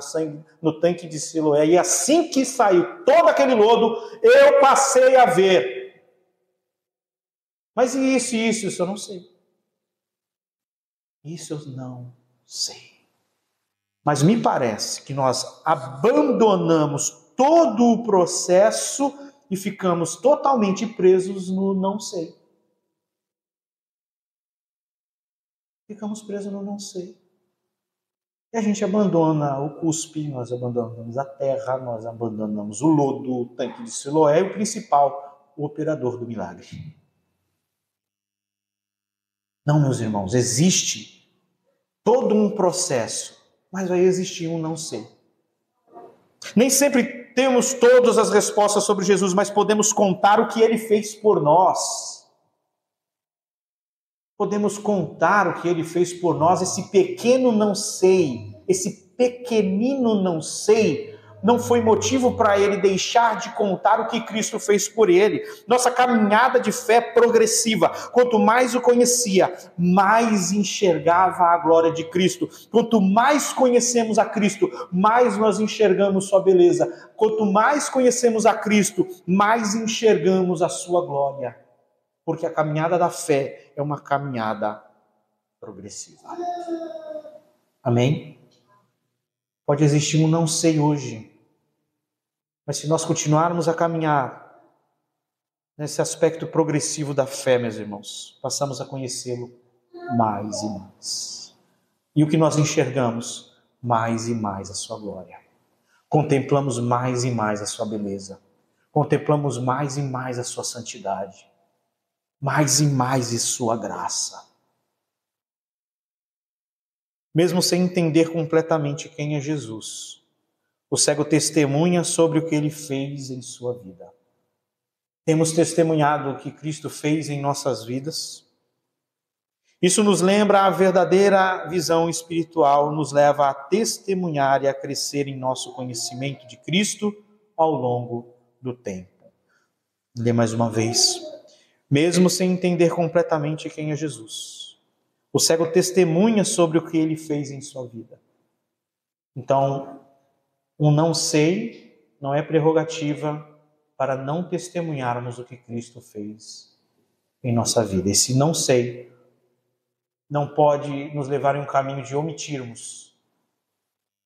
no tanque de Siloé. E assim que saiu todo aquele lodo, eu passei a ver. Mas isso eu não sei. Isso eu não sei. Mas me parece que nós abandonamos todo o processo e ficamos totalmente presos no não sei. Ficamos presos no não sei. E a gente abandona o cuspe, nós abandonamos a terra, nós abandonamos o lodo, o tanque de Siloé e o principal, o operador do milagre. Não, meus irmãos, existe todo um processo, mas vai existir um não sei. Nem sempre temos todas as respostas sobre Jesus, mas podemos contar o que ele fez por nós. Podemos contar o que ele fez por nós, esse pequeno não sei, esse pequenino não sei não foi motivo para ele deixar de contar o que Cristo fez por ele. Nossa caminhada de fé progressiva, quanto mais o conhecia, mais enxergava a glória de Cristo. Quanto mais conhecemos a Cristo, mais nós enxergamos sua beleza. Quanto mais conhecemos a Cristo, mais enxergamos a sua glória. Porque a caminhada da fé é uma caminhada progressiva. Amém? Pode existir um não sei hoje, mas se nós continuarmos a caminhar nesse aspecto progressivo da fé, meus irmãos, passamos a conhecê-lo mais e mais. E o que nós enxergamos? Mais e mais a sua glória. Contemplamos mais e mais a sua beleza. Contemplamos mais e mais a sua santidade. Mais e mais a sua graça. Mesmo sem entender completamente quem é Jesus, o cego testemunha sobre o que ele fez em sua vida. Temos testemunhado o que Cristo fez em nossas vidas. Isso nos lembra a verdadeira visão espiritual, nos leva a testemunhar e a crescer em nosso conhecimento de Cristo ao longo do tempo. Lê mais uma vez. Mesmo sem entender completamente quem é Jesus, o cego testemunha sobre o que ele fez em sua vida. Então, um não sei não é prerrogativa para não testemunharmos o que Cristo fez em nossa vida. Esse não sei não pode nos levar em um caminho de omitirmos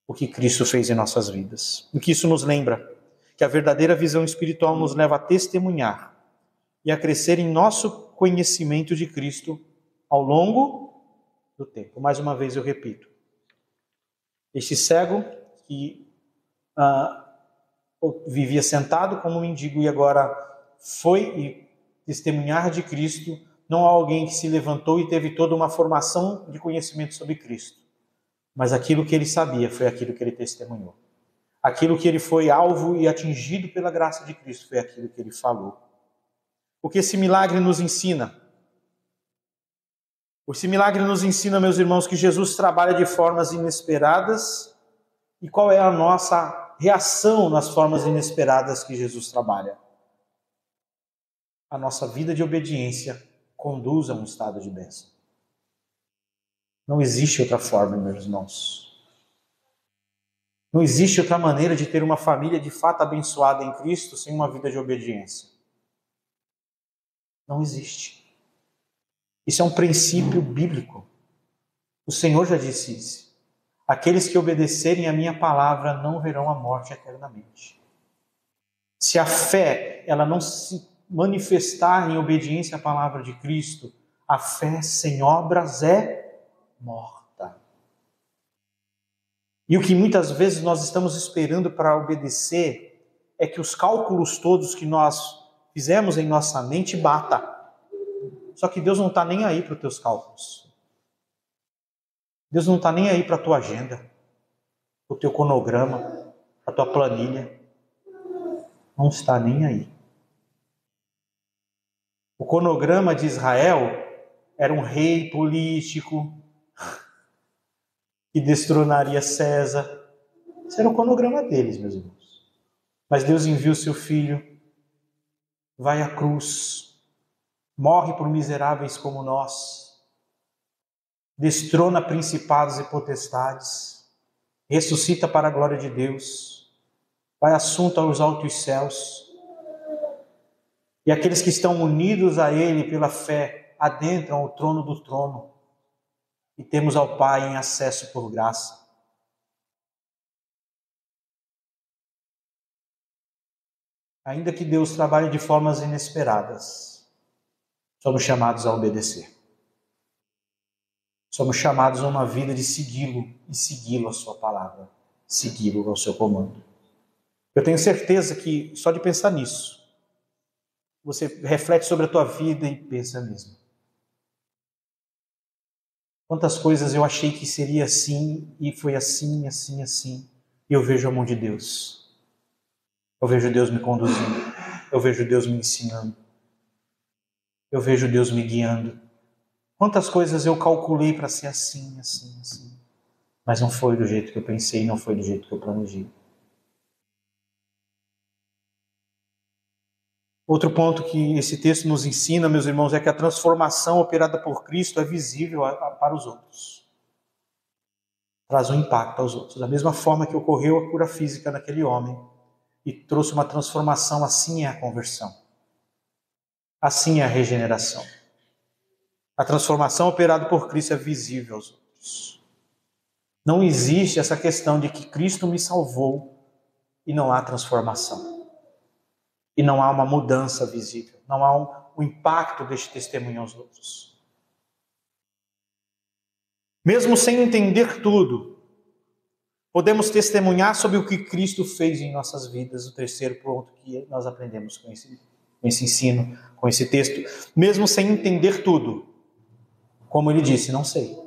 o que Cristo fez em nossas vidas. O que isso nos lembra? Que a verdadeira visão espiritual nos leva a testemunhar e a crescer em nosso conhecimento de Cristo ao longo do tempo. Mais uma vez eu repito. Este cego que vivia sentado como um mendigo e agora foi testemunhar de Cristo, não há alguém que se levantou e teve toda uma formação de conhecimento sobre Cristo. Mas aquilo que ele sabia foi aquilo que ele testemunhou. Aquilo que ele foi alvo e atingido pela graça de Cristo foi aquilo que ele falou. O que esse milagre nos ensina? Esse milagre nos ensina, meus irmãos, que Jesus trabalha de formas inesperadas. E qual é a nossa reação nas formas inesperadas que Jesus trabalha? A nossa vida de obediência conduz a um estado de bênção. Não existe outra forma, meus irmãos. Não existe outra maneira de ter uma família de fato abençoada em Cristo sem uma vida de obediência. Não existe. Isso é um princípio bíblico. O Senhor já disse isso. Aqueles que obedecerem a minha palavra não verão a morte eternamente. Se a fé ela não se manifestar em obediência à palavra de Cristo, a fé sem obras é morta. E o que muitas vezes nós estamos esperando para obedecer é que os cálculos todos que nós fizemos em nossa mente bata. Só que Deus não está nem aí para os teus cálculos. Deus não está nem aí para a tua agenda, para o teu cronograma, para a tua planilha. Não está nem aí. O cronograma de Israel era um rei político que destronaria César. Esse era o cronograma deles, meus irmãos. Mas Deus enviou o seu filho, vai à cruz, morre por miseráveis como nós, destrona principados e potestades, ressuscita para a glória de Deus, vai assunto aos altos céus, e aqueles que estão unidos a Ele pela fé adentram o trono do trono, e temos ao Pai em acesso por graça. Ainda que Deus trabalhe de formas inesperadas, somos chamados a obedecer. Somos chamados a uma vida de segui-lo e segui-lo a sua palavra, segui-lo ao seu comando. Eu tenho certeza que só de pensar nisso, você reflete sobre a tua vida e pensa mesmo. Quantas coisas eu achei que seria assim e foi assim, assim, assim, e eu vejo a mão de Deus. Eu vejo Deus me conduzindo, eu vejo Deus me ensinando, eu vejo Deus me guiando. Quantas coisas eu calculei para ser assim, assim, assim. Mas não foi do jeito que eu pensei, não foi do jeito que eu planejei. Outro ponto que esse texto nos ensina, meus irmãos, é que a transformação operada por Cristo é visível para os outros. Traz um impacto aos outros. Da mesma forma que ocorreu a cura física naquele homem e trouxe uma transformação, assim é a conversão. Assim é a regeneração. A transformação operada por Cristo é visível aos outros. Não existe essa questão de que Cristo me salvou e não há transformação. E não há uma mudança visível. Não há um impacto deste testemunho aos outros. Mesmo sem entender tudo, podemos testemunhar sobre o que Cristo fez em nossas vidas. O terceiro ponto que nós aprendemos com esse ensino, com esse texto. Mesmo sem entender tudo, como ele disse, não sei.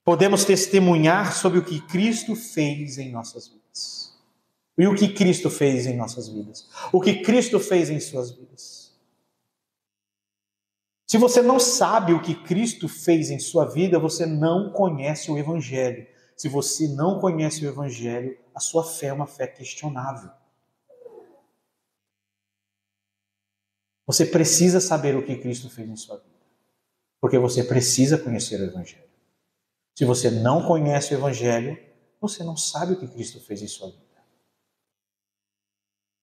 Podemos testemunhar sobre o que Cristo fez em nossas vidas. E o que Cristo fez em nossas vidas? O que Cristo fez em suas vidas? Se você não sabe o que Cristo fez em sua vida, você não conhece o Evangelho. Se você não conhece o Evangelho, a sua fé é uma fé questionável. Você precisa saber o que Cristo fez em sua vida. Porque você precisa conhecer o Evangelho. Se você não conhece o Evangelho, você não sabe o que Cristo fez em sua vida.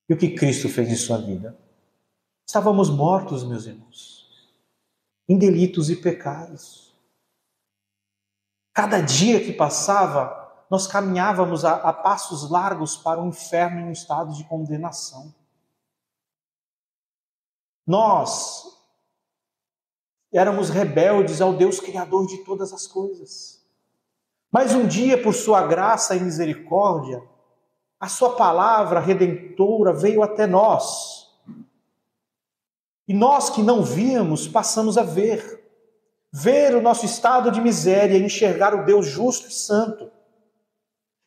E o que Cristo fez em sua vida? Estávamos mortos, meus irmãos, em delitos e pecados. Cada dia que passava, nós caminhávamos a passos largos para o inferno em um estado de condenação. Nós éramos rebeldes ao Deus Criador de todas as coisas. Mas um dia, por sua graça e misericórdia, a sua palavra redentora veio até nós. E nós que não víamos, passamos a ver. Ver o nosso estado de miséria e enxergar o Deus justo e santo.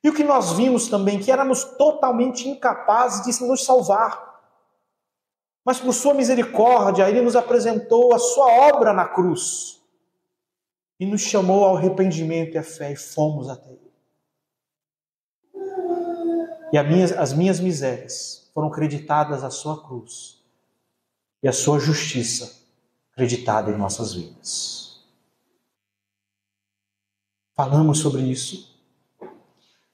E o que nós vimos também, que éramos totalmente incapazes de nos salvar. Mas por sua misericórdia, Ele nos apresentou a sua obra na cruz. E nos chamou ao arrependimento e à fé, e fomos até Ele. E as minhas misérias foram creditadas à sua cruz. E a sua justiça creditada em nossas vidas. Falamos sobre isso.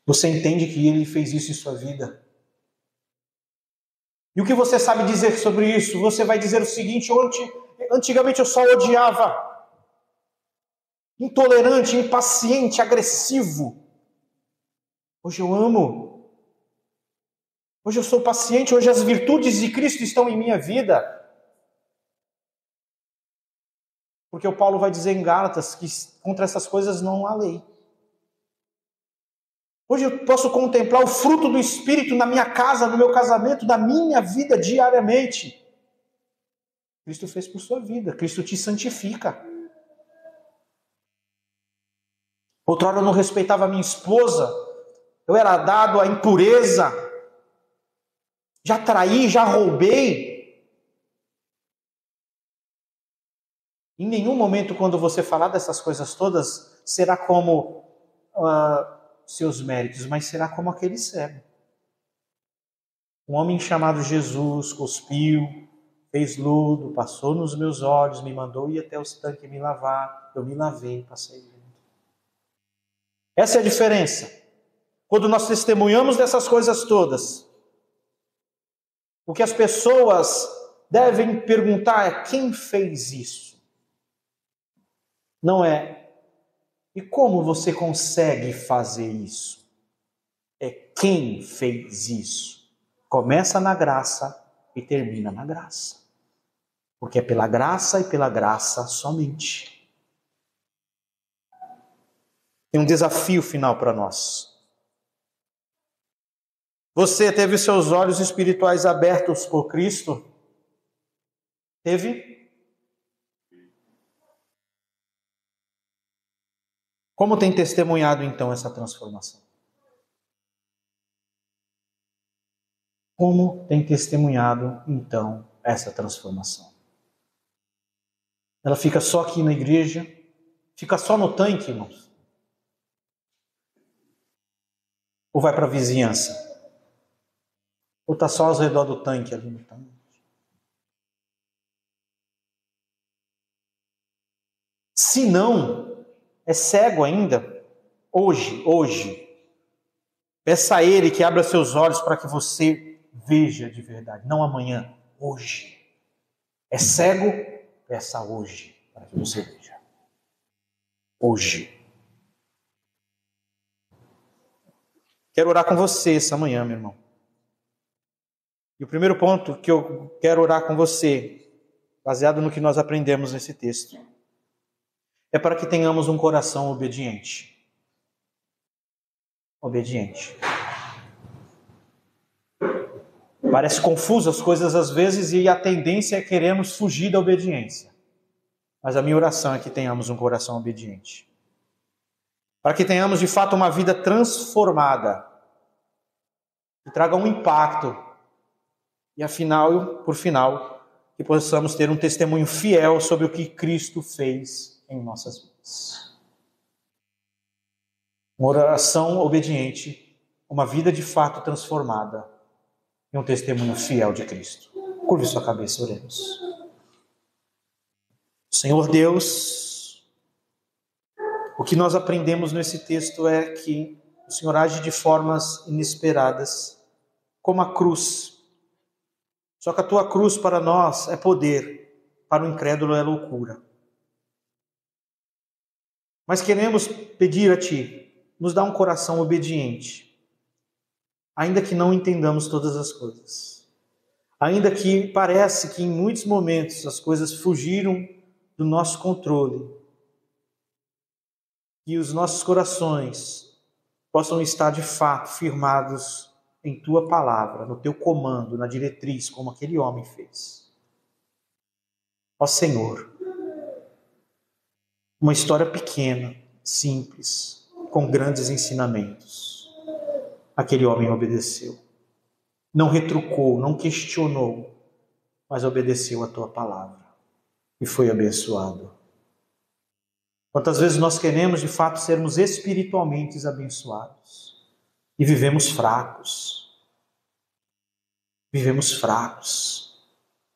Você entende que Ele fez isso em sua vida? E o que você sabe dizer sobre isso? Você vai dizer o seguinte: antigamente eu só odiava. Intolerante, impaciente, agressivo. Hoje eu amo. Hoje eu sou paciente, hoje as virtudes de Cristo estão em minha vida. Porque o Paulo vai dizer em Gálatas que contra essas coisas não há lei. Hoje eu posso contemplar o fruto do Espírito na minha casa, no meu casamento, na minha vida diariamente. Cristo fez por sua vida, Cristo te santifica. Outrora eu não respeitava a minha esposa, eu era dado à impureza, já traí, já roubei. Em nenhum momento, quando você falar dessas coisas todas, será como seus méritos, mas será como aquele cego. Um homem chamado Jesus cuspiu, fez lodo, passou nos meus olhos, me mandou ir até o tanque me lavar, eu me lavei, passei limpo. Essa é a diferença. Quando nós testemunhamos dessas coisas todas, o que as pessoas devem perguntar é: quem fez isso? Não é: e como você consegue fazer isso? É quem fez isso. Começa na graça e termina na graça. Porque é pela graça e pela graça somente. Tem um desafio final para nós. Você teve os seus olhos espirituais abertos por Cristo? Teve? Como tem testemunhado então essa transformação? Como tem testemunhado então essa transformação? Ela fica só aqui na igreja? Fica só no tanque, irmãos? Ou vai para a vizinhança? Ou está só ao redor do tanque ali no tanque? Se não, é cego ainda. Hoje. Peça a Ele que abra seus olhos para que você veja de verdade. Não amanhã, hoje. É cego? Peça hoje para que você veja. Hoje. Quero orar com você essa manhã, meu irmão. E o primeiro ponto que eu quero orar com você, baseado no que nós aprendemos nesse texto, é para que tenhamos um coração obediente. Obediente. Parece confuso as coisas às vezes e a tendência é queremos fugir da obediência. Mas a minha oração é que tenhamos um coração obediente. Para que tenhamos de fato uma vida transformada, que traga um impacto e afinal, por final, que possamos ter um testemunho fiel sobre o que Cristo fez em nossas vidas. Uma oração obediente, uma vida de fato transformada e um testemunho fiel de Cristo. Curve sua cabeça, oremos. Senhor Deus, o que nós aprendemos nesse texto é que o Senhor age de formas inesperadas, como a cruz. Só que a tua cruz para nós é poder, para o incrédulo é loucura. Mas queremos pedir a Ti, nos dá um coração obediente, ainda que não entendamos todas as coisas. Ainda que parece que em muitos momentos as coisas fugiram do nosso controle. Que os nossos corações possam estar de fato firmados em Tua palavra, no Teu comando, na diretriz, como aquele homem fez. Ó Senhor, uma história pequena, simples, com grandes ensinamentos. Aquele homem obedeceu. Não retrucou, não questionou, mas obedeceu a Tua palavra e foi abençoado. Quantas vezes nós queremos de fato sermos espiritualmente abençoados e vivemos fracos,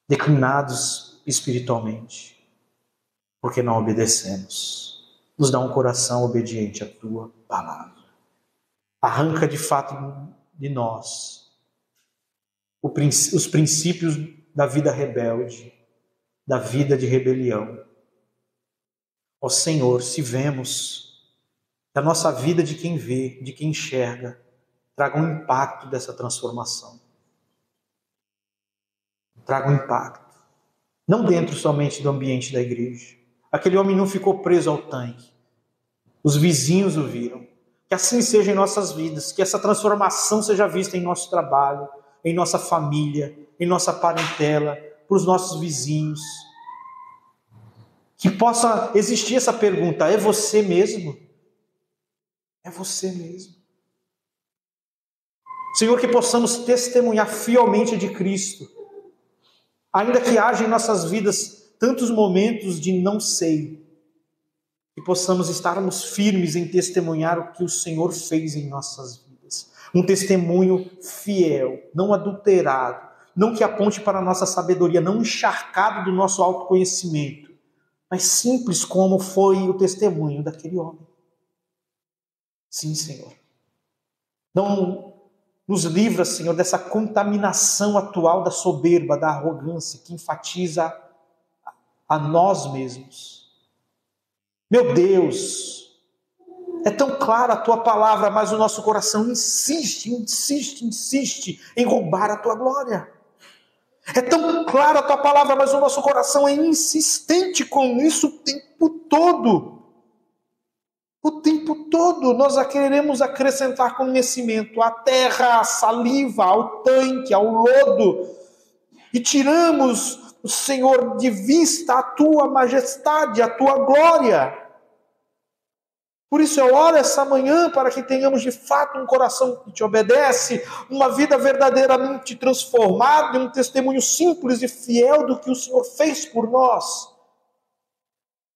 declinados espiritualmente, porque não obedecemos. Nos dá um coração obediente à Tua palavra. Arranca de fato de nós os princípios da vida rebelde, da vida de rebelião. Ó Senhor, se vemos que a nossa vida de quem vê, de quem enxerga, traga um impacto dessa transformação. Traga um impacto. Não dentro somente do ambiente da igreja. Aquele homem não ficou preso ao tanque. Os vizinhos o viram. Que assim seja em nossas vidas. Que essa transformação seja vista em nosso trabalho, em nossa família, em nossa parentela, para os nossos vizinhos. Que possa existir essa pergunta: é você mesmo? É você mesmo. Senhor, que possamos testemunhar fielmente de Cristo. Ainda que haja em nossas vidas tantos momentos de não sei. Que possamos estarmos firmes em testemunhar o que o Senhor fez em nossas vidas. Um testemunho fiel, não adulterado, não que aponte para a nossa sabedoria, não encharcado do nosso autoconhecimento, mas simples como foi o testemunho daquele homem. Sim, Senhor. Não nos livra, Senhor, dessa contaminação atual da soberba, da arrogância, que enfatiza a nós mesmos. Meu Deus, é tão clara a Tua palavra, mas o nosso coração insiste em roubar a Tua glória. É tão clara a Tua palavra, mas o nosso coração é insistente com isso o tempo todo. O tempo todo nós queremos acrescentar conhecimento à terra, à saliva, ao tanque, ao lodo. E tiramos, Senhor, de vista a Tua majestade, a Tua glória. Por isso eu oro essa manhã para que tenhamos de fato um coração que Te obedece, uma vida verdadeiramente transformada e um testemunho simples e fiel do que o Senhor fez por nós.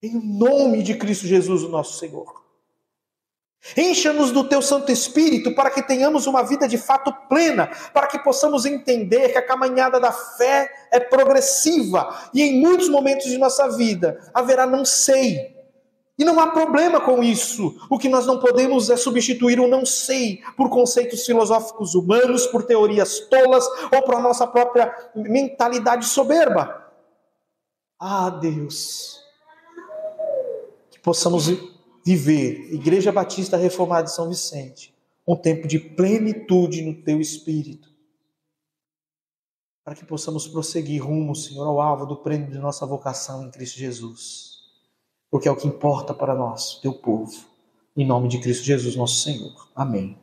Em nome de Cristo Jesus, o nosso Senhor. Encha-nos do teu Santo Espírito para que tenhamos uma vida de fato plena, para que possamos entender que a caminhada da fé é progressiva e em muitos momentos de nossa vida haverá não sei. E não há problema com isso. O que nós não podemos é substituir o não sei por conceitos filosóficos humanos, por teorias tolas ou por nossa própria mentalidade soberba. Ah, Deus, que possamos viver, Igreja Batista Reformada de São Vicente, um tempo de plenitude no Teu Espírito, para que possamos prosseguir rumo, Senhor, ao alvo do prêmio de nossa vocação em Cristo Jesus, porque é o que importa para nós, Teu povo, em nome de Cristo Jesus, nosso Senhor. Amém.